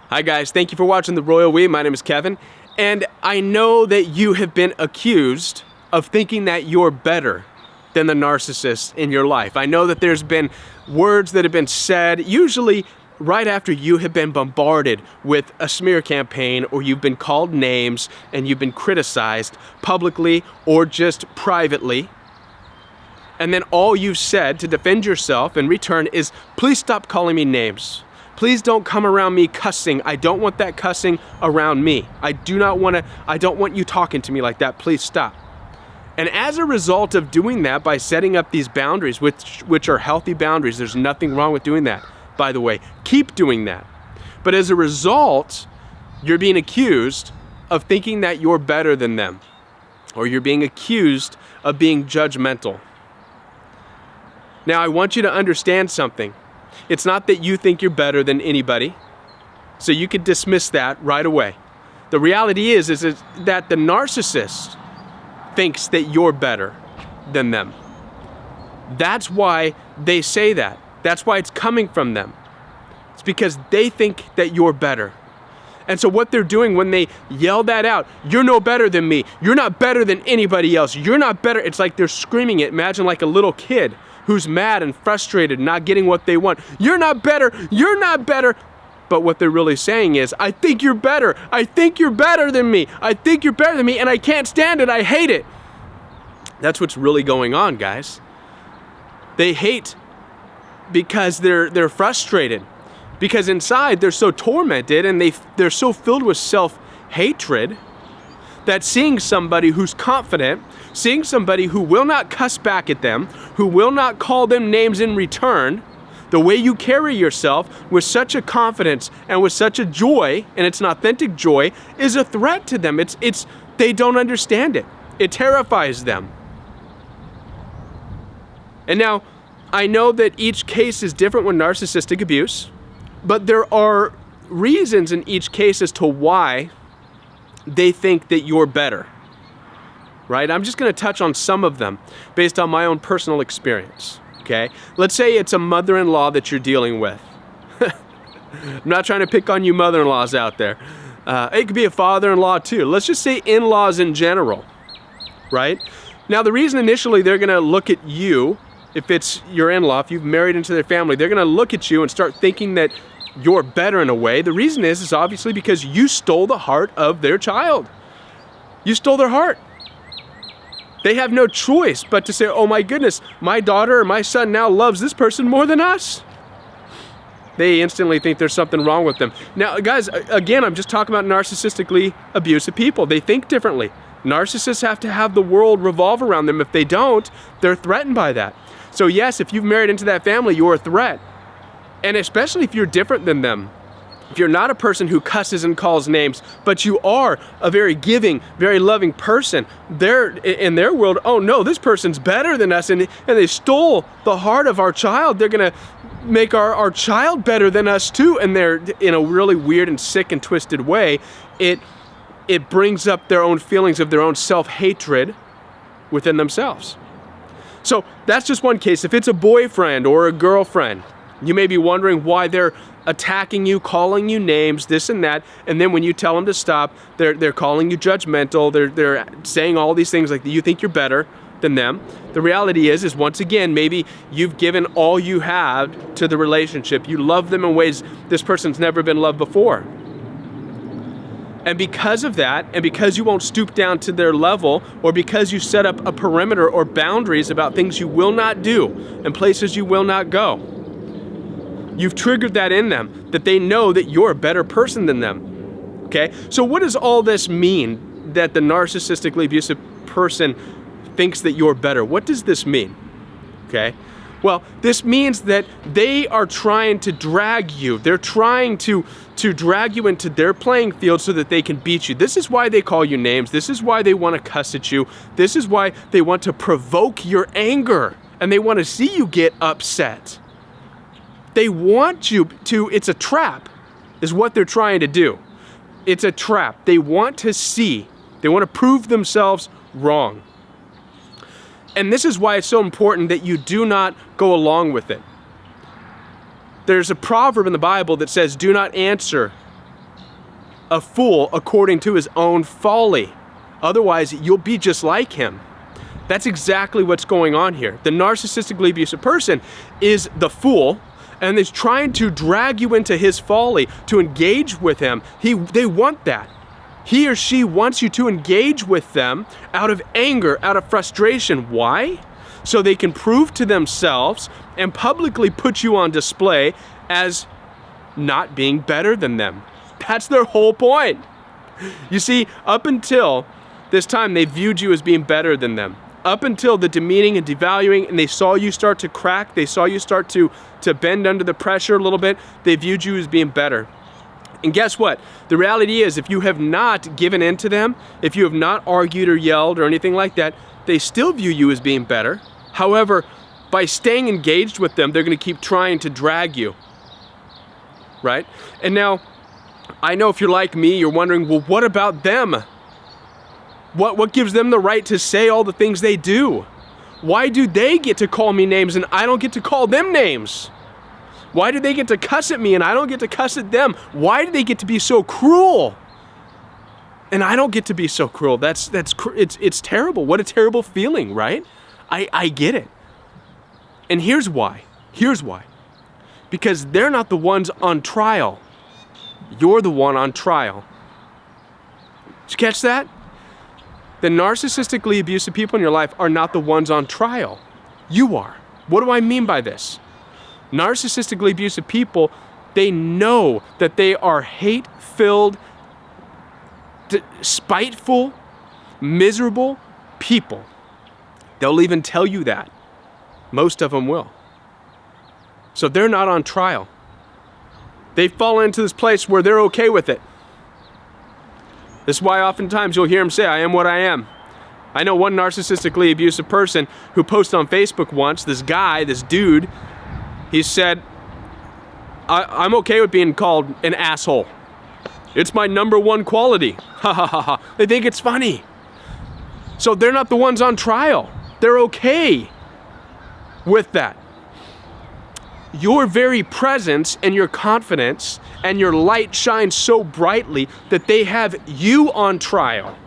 Hi guys, thank you for watching The Royal We. My name is Kevin, and I know that you have been accused of thinking that you're better than the narcissist in your life. I know that there's been words that have been said, usually right after you have been bombarded with a smear campaign, or you've been called names and you've been criticized publicly or just privately. And then all you've said to defend yourself in return is, please stop calling me names. Please don't come around me cussing. I don't want that cussing around me. I don't want you talking to me like that. Please stop. And as a result of doing that, by setting up these boundaries, which are healthy boundaries, there's nothing wrong with doing that, by the way. Keep doing that. But as a result, you're being accused of thinking that you're better than them, or you're being accused of being judgmental. Now, I want you to understand something. It's not that you think you're better than anybody, so you could dismiss that right away. The reality is that the narcissist thinks that you're better than them. That's why they say that. That's why it's coming from them. It's because they think that you're better. And so what they're doing when they yell that out, you're no better than me, you're not better than anybody else, you're not better, it's like they're screaming it. Imagine like a little kid who's mad and frustrated, not getting what they want. You're not better, you're not better. But what they're really saying is, I think you're better. I think you're better than me. I think you're better than me, and I can't stand it. I hate it. That's what's really going on, guys. They hate because they're frustrated. Because inside they're so tormented and they're so filled with self-hatred that seeing somebody who's confident, seeing somebody who will not cuss back at them, who will not call them names in return, the way you carry yourself with such a confidence and with such a joy, and it's an authentic joy, is a threat to them. They don't understand it. It terrifies them. And now, I know that each case is different with narcissistic abuse, but there are reasons in each case as to why they think that you're better, right? I'm just going to touch on some of them based on my own personal experience, okay? Let's say it's a mother-in-law that you're dealing with. I'm not trying to pick on you mother-in-laws out there. It could be a father-in-law too. Let's just say in-laws in general, right? Now, the reason initially they're going to look at you, if it's your in-law, if you've married into their family, they're going to look at you and start thinking that you're better in a way. The reason is obviously because you stole the heart of their child. You stole their heart. They have no choice but to say, oh my goodness, my daughter or my son now loves this person more than us. They instantly think there's something wrong with them. Now, guys, again, I'm just talking about narcissistically abusive people. They think differently. Narcissists have to have the world revolve around them. If they don't, they're threatened by that. So yes, if you've married into that family, you're a threat. And especially if you're different than them. If you're not a person who cusses and calls names, but you are a very giving, very loving person, they're in their world, oh no, this person's better than us, and they stole the heart of our child. They're gonna make our child better than us too, and they're in a really weird and sick and twisted way. It brings up their own feelings of their own self-hatred within themselves. So that's just one case. If it's a boyfriend or a girlfriend, you may be wondering why they're attacking you, calling you names, this and that, and then when you tell them to stop, they're calling you judgmental, they're saying all these things like you think you're better than them. The reality is once again, maybe you've given all you have to the relationship. You love them in ways this person's never been loved before. And because of that, and because you won't stoop down to their level, or because you set up a perimeter or boundaries about things you will not do and places you will not go, you've triggered that in them, that they know that you're a better person than them, okay? So what does all this mean, that the narcissistically abusive person thinks that you're better? What does this mean, okay? Well, this means that they are trying to drag you. They're trying to drag you into their playing field so that they can beat you. This is why they call you names. This is why they want to cuss at you. This is why they want to provoke your anger, and they want to see you get upset. They want you to, it's a trap, is what they're trying to do. It's a trap. They want to prove themselves wrong. And this is why it's so important that you do not go along with it. There's a proverb in the Bible that says, do not answer a fool according to his own folly. Otherwise, you'll be just like him. That's exactly what's going on here. The narcissistically abusive person is the fool and is trying to drag you into his folly, to engage with him. They want that. He or she wants you to engage with them out of anger, out of frustration. Why? So they can prove to themselves and publicly put you on display as not being better than them. That's their whole point. You see, up until this time, they viewed you as being better than them. Up until the demeaning and devaluing, and they saw you start to crack, they saw you start to bend under the pressure a little bit, they viewed you as being better. And guess what? The reality is, if you have not given in to them, if you have not argued or yelled or anything like that, they still view you as being better. However, by staying engaged with them, they're going to keep trying to drag you. Right? And now, I know if you're like me, you're wondering, well, what about them? What gives them the right to say all the things they do? Why do they get to call me names and I don't get to call them names? Why do they get to cuss at me and I don't get to cuss at them? Why do they get to be so cruel? And I don't get to be so cruel. It's terrible. What a terrible feeling, right? I get it. And here's why. Because they're not the ones on trial. You're the one on trial. Did you catch that? The narcissistically abusive people in your life are not the ones on trial. You are. What do I mean by this? Narcissistically abusive people, they know that they are hate-filled, spiteful, miserable people. They'll even tell you that. Most of them will. So they're not on trial. They fall into this place where they're okay with it. This is why oftentimes you'll hear them say, I am what I am. I know one narcissistically abusive person who posted on Facebook once, this dude, he said, I'm okay with being called an asshole. It's my number one quality. Ha ha ha ha. They think it's funny. So they're not the ones on trial. They're okay with that. Your very presence and your confidence and your light shines so brightly that they have you on trial.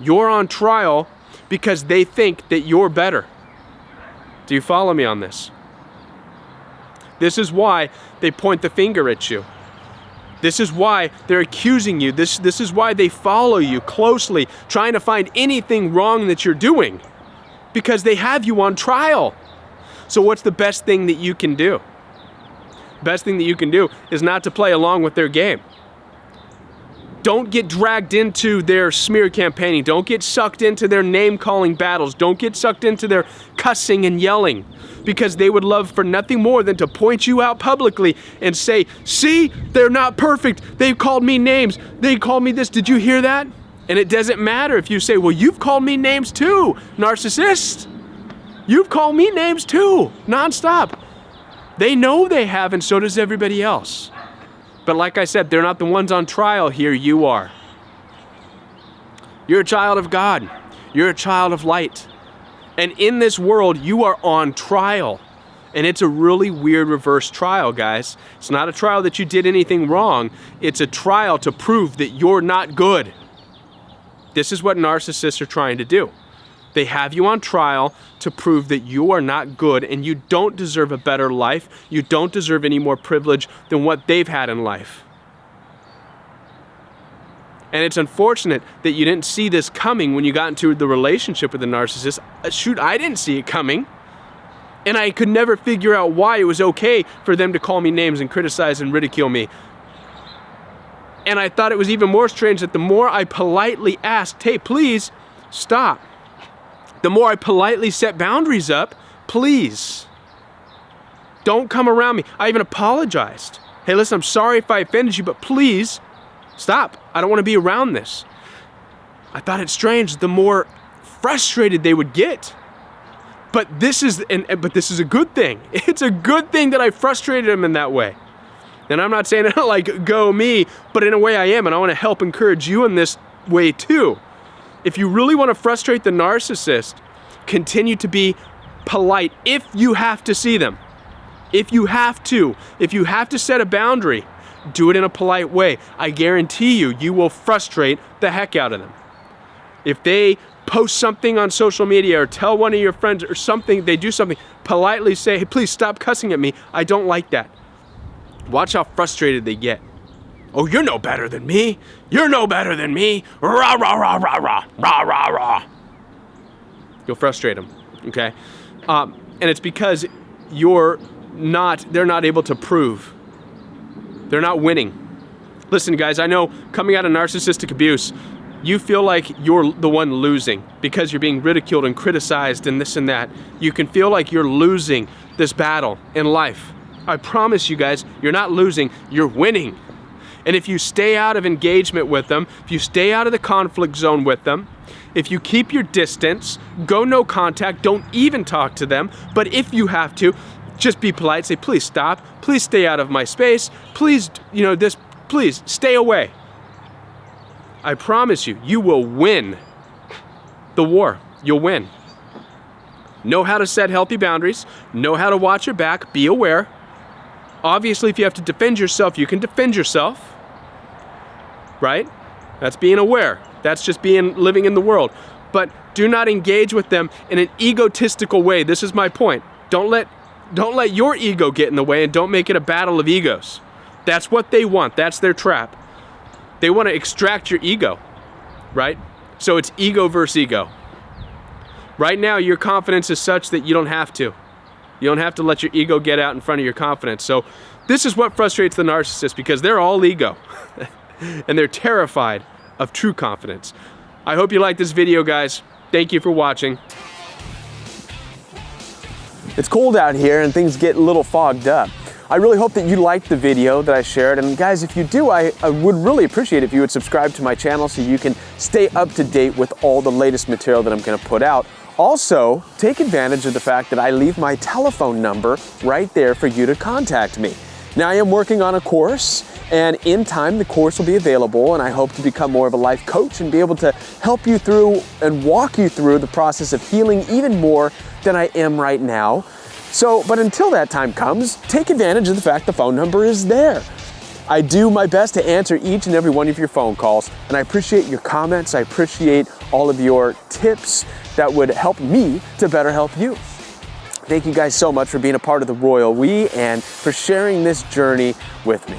You're on trial because they think that you're better. Do you follow me on this? This is why they point the finger at you. This is why they're accusing you. This is why they follow you closely, trying to find anything wrong that you're doing, because they have you on trial. So what's the best thing that you can do? Best thing that you can do is not to play along with their game. Don't get dragged into their smear campaigning. Don't get sucked into their name-calling battles. Don't get sucked into their cussing and yelling, because they would love for nothing more than to point you out publicly and say, see, they're not perfect. They've called me names. They called me this. Did you hear that? And it doesn't matter if you say, well, you've called me names too, narcissist. You've called me names too, nonstop. They know they have, and so does everybody else. But like I said, they're not the ones on trial here. You are. You're a child of God. You're a child of light. And in this world, you are on trial. And it's a really weird reverse trial, guys. It's not a trial that you did anything wrong. It's a trial to prove that you're not good. This is what narcissists are trying to do. They have you on trial to prove that you are not good and you don't deserve a better life. You don't deserve any more privilege than what they've had in life. And it's unfortunate that you didn't see this coming when you got into the relationship with the narcissist. Shoot, I didn't see it coming. And I could never figure out why it was okay for them to call me names and criticize and ridicule me. And I thought it was even more strange that the more I politely asked, hey, please stop. The more I politely set boundaries up, please, don't come around me. I even apologized. Hey, listen, I'm sorry if I offended you, but please stop. I don't want to be around this. I thought it strange the more frustrated they would get. But this is a good thing. It's a good thing that I frustrated them in that way. And I'm not saying it like go me, but in a way I am, and I want to help encourage you in this way too. If you really want to frustrate the narcissist, continue to be polite if you have to see them. If you have to set a boundary, Do it in a polite way. I guarantee you, you will frustrate the heck out of them. If they post something on social media or tell one of your friends or something, they do something, politely say, hey, please stop cussing at me. I don't like that. Watch how frustrated they get. Oh, you're no better than me. You're no better than me. Rah, rah, rah, rah, rah, rah, rah, rah. You'll frustrate them, okay? And it's because they're not able to prove. They're not winning. Listen, guys, I know coming out of narcissistic abuse, you feel like you're the one losing because you're being ridiculed and criticized and this and that. You can feel like you're losing this battle in life. I promise you guys, you're not losing, you're winning. And if you stay out of engagement with them, if you stay out of the conflict zone with them, if you keep your distance, go no contact, don't even talk to them, but if you have to, just be polite, say, please stop, please stay out of my space, please, please stay away. I promise you, you will win the war. You'll win. Know how to set healthy boundaries, know how to watch your back, be aware. Obviously, if you have to defend yourself, you can defend yourself, right? That's being aware. That's just living in the world. But do not engage with them in an egotistical way. This is my point. Don't let your ego get in the way and don't make it a battle of egos. That's what they want. That's their trap. They want to extract your ego, right? So it's ego versus ego. Right now, your confidence is such that you don't have to. You don't have to let your ego get out in front of your confidence. So this is what frustrates the narcissist because they're all ego and they're terrified of true confidence. I hope you like this video, guys. Thank you for watching. It's cold out here and things get a little fogged up. I really hope that you liked the video that I shared. And guys, if you do, I would really appreciate if you would subscribe to my channel so you can stay up to date with all the latest material that I'm going to put out. Also, take advantage of the fact that I leave my telephone number right there for you to contact me. Now, I am working on a course, and in time the course will be available, and I hope to become more of a life coach and be able to help you through and walk you through the process of healing even more than I am right now. But until that time comes, take advantage of the fact the phone number is there. I do my best to answer each and every one of your phone calls, and I appreciate your comments. I appreciate all of your tips that would help me to better help you. Thank you guys so much for being a part of the Royal We and for sharing this journey with me.